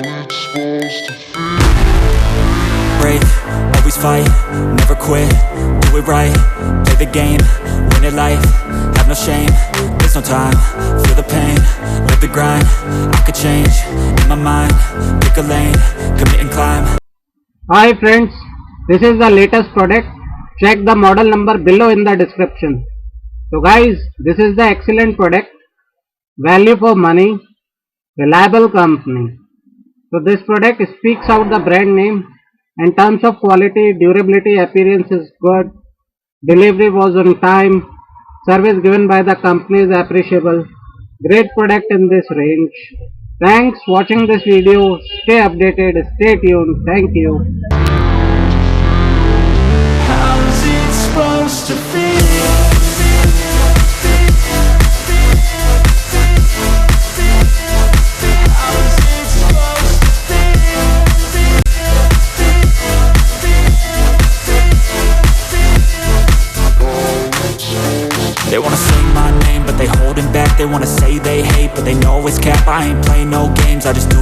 it's supposed to feel. Brave, always fight, never quit, do it right, play the game, win it life, have no shame, there's no time, feel the pain, live the grind, I could change, in my mind, pick a lane, commit and climb. Hi friends, this is the latest product. Check the model number below in the description. So guys, this is the excellent product, value for money, reliable company. So this product speaks out the brand name. In terms of quality, durability, appearance is good, delivery was on time, service given by the company is appreciable. Great product in this range. Thanks for watching this video. Stay updated, stay tuned. Thank you. How's it supposed to feel? They wanna say my name, but they holding back. They wanna say they hate, but they know it's cap. I ain't playing no games, I just do that.